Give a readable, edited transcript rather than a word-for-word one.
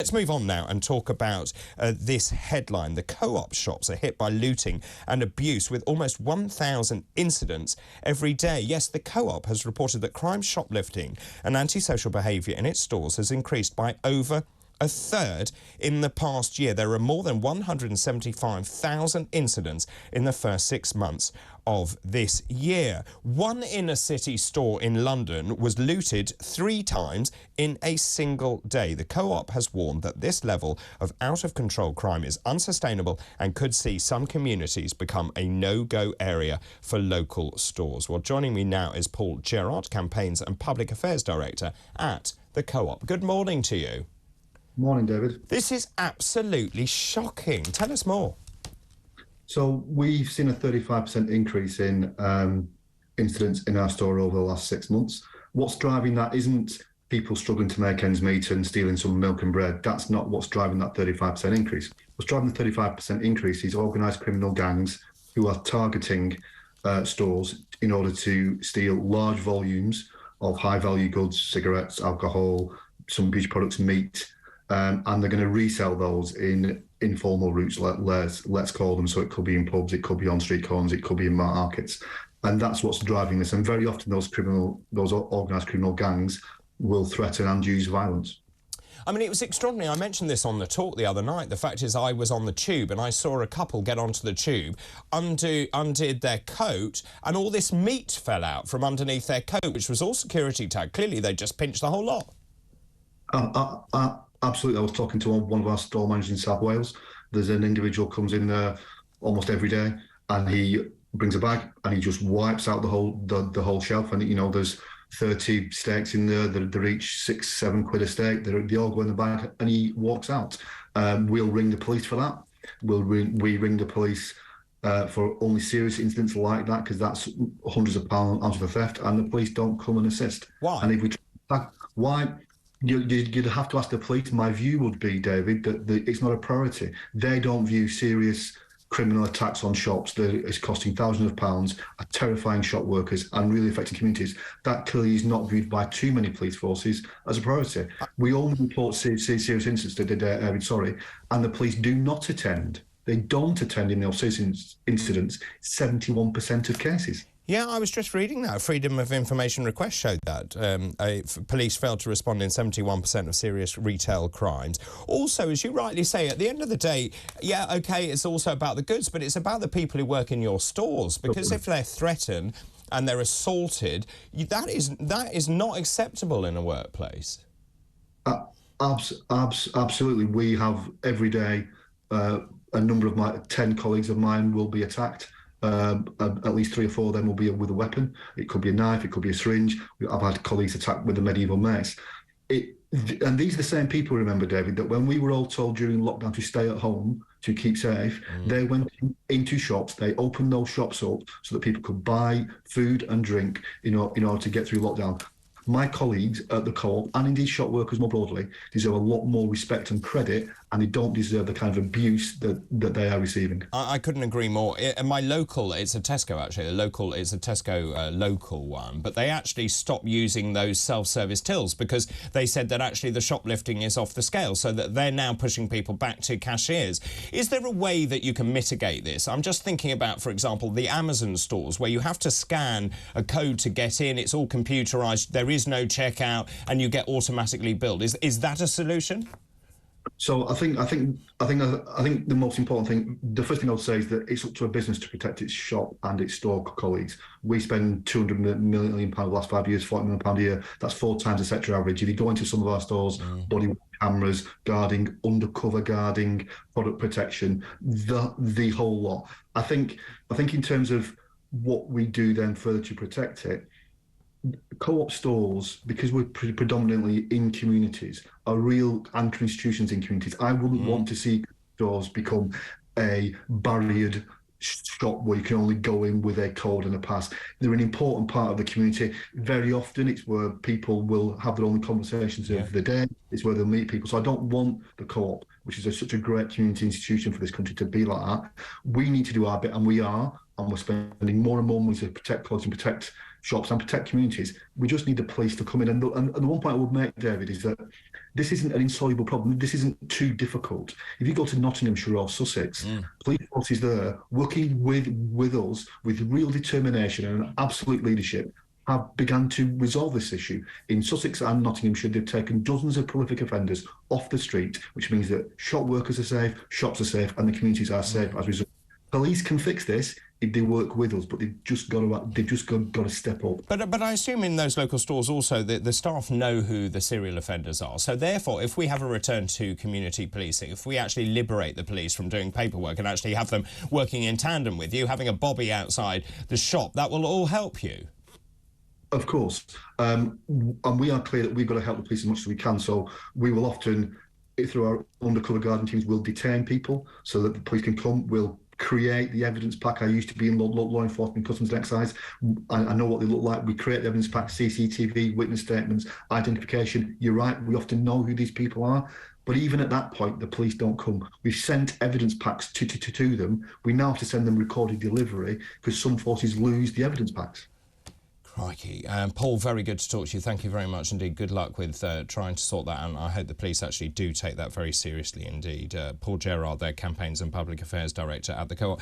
Let's move on now and talk about this headline. The co-op shops are hit by looting and abuse with almost 1,000 incidents every day. Yes, the co-op has reported that crime, shoplifting and antisocial behaviour in its stores has increased by over a third in the past year. There are more than 175,000 incidents in the first 6 months of this year. One inner-city store in London was looted 3 times in a single day. The co-op has warned that this level of out-of-control crime is unsustainable and could see some communities become a no-go area for local stores. Well, joining me now is Paul Gerrard, Campaigns and Public Affairs Director at the co-op. Good morning to you. Morning, David. This is absolutely shocking. Tell us more. So we've seen a 35% increase in incidents in our store over the last 6 months. What's driving that isn't people struggling to make ends meet and stealing some milk and bread. That's not what's driving that 35% increase. What's driving the 35% increase is organised criminal gangs who are targeting stores in order to steal large volumes of high-value goods, cigarettes, alcohol, some beauty products, meat, and they're going to resell those in informal routes, let's call them. So it could be in pubs, it could be on street corners, it could be in markets, and that's what's driving this. And very often those organised criminal gangs will threaten and use violence. I mean, it was extraordinary. I mentioned this on the talk the other night. The fact is, I was on the tube and I saw a couple get onto the tube, undid their coat, and all this meat fell out from underneath their coat, which was all security tagged. Clearly, they just pinched the whole lot. Absolutely. I was talking to one of our store managers in South Wales. There's an individual comes in there almost every day, and he brings a bag and he just wipes out the whole shelf. And, you know, there's 30 steaks in there. They're each £6-7 quid a steak. They all go in the bag, and he walks out. We'll ring the police for that. We ring the police for only serious incidents like that, because that's hundreds of pounds out of the theft, and the police don't come and assist. Why? And if we why? You'd have to ask the police. My view would be, David, that it's not a priority. They don't view serious criminal attacks on shops that is costing thousands of pounds, are terrifying shop workers and really affecting communities. That clearly is not viewed by too many police forces as a priority. We only report serious incidents, David, and the police do not attend. They don't attend in those serious incidents, 71% of cases. Yeah, I was just reading that. A Freedom of Information request showed that police failed to respond in 71% of serious retail crimes. Also, as you rightly say, at the end of the day, yeah, OK, it's also about the goods, but it's about the people who work in your stores, because if they're threatened and they're assaulted, that is not acceptable in a workplace. Absolutely. We have every day a number of my 10 colleagues of mine will be attacked. At least 3 or 4 of them will be with a weapon. It could be a knife, it could be a syringe. I've had colleagues attacked with a medieval mace. And these are the same people, remember, David, that when we were all told during lockdown to stay at home, to keep safe, they went into shops, they opened those shops up so that people could buy food and drink in order to get through lockdown. My colleagues at the co-op, and indeed shop workers more broadly, deserve a lot more respect and credit, and they don't deserve the kind of abuse that they are receiving. I couldn't agree more. My local, it's a Tesco actually, it's a Tesco local one, but they actually stopped using those self-service tills because they said that actually the shoplifting is off the scale, so that they're now pushing people back to cashiers. Is there a way that you can mitigate this? I'm just thinking about, for example, the Amazon stores where you have to scan a code to get in, it's all computerised, there is no checkout, and you get automatically billed. Is that a solution? So I think the most important thing, the first thing I would say is that it's up to a business to protect its shop and its store colleagues. We spend £200 million the last 5 years, £40 million a year. That's 4 times the sector average. If you go into some of our stores, body cameras, guarding, undercover guarding, product protection, the whole lot. I think in terms of what we do then further to protect it, co-op stores, because we're predominantly in communities, are real anchor institutions in communities. I wouldn't want to see stores become a barriered shop where you can only go in with a code and a pass. They're an important part of the community. Very often it's where people will have their own conversations of the day. It's where they'll meet people. So I don't want the co-op, which is such a great community institution for this country, to be like that. We need to do our bit, and we are, and we're spending more and more money to protect colleagues and protect shops and protect communities. We just need the police to come in. And the one point I would make, David, is that this isn't an insoluble problem. This isn't too difficult. If you go to Nottinghamshire or Sussex, police forces there working with us with real determination and absolute leadership have begun to resolve this issue. In Sussex and Nottinghamshire, they've taken dozens of prolific offenders off the street, which means that shop workers are safe, shops are safe, and the communities are safe as a result. Police can fix this if they work with us, but they've just got to step up. But I assume in those local stores also the staff know who the serial offenders are. So therefore, if we have a return to community policing, if we actually liberate the police from doing paperwork and actually have them working in tandem with you, having a bobby outside the shop, that will all help you. Of course. And we are clear that we've got to help the police as much as we can. So we will often, through our undercover guarding teams, we'll detain people so that the police can come. We'll create the evidence pack. I used to be in law enforcement, customs and excise. I know what they look like. We create the evidence pack, CCTV, witness statements, identification. You're right, we often know who these people are. But even at that point, the police don't come. We've sent evidence packs to them. We now have to send them recorded delivery because some forces lose the evidence packs. Crikey. Paul, very good to talk to you. Thank you very much indeed. Good luck with trying to sort that out. I hope the police actually do take that very seriously indeed. Paul Gerrard, their Campaigns and Public Affairs Director at the Co-op.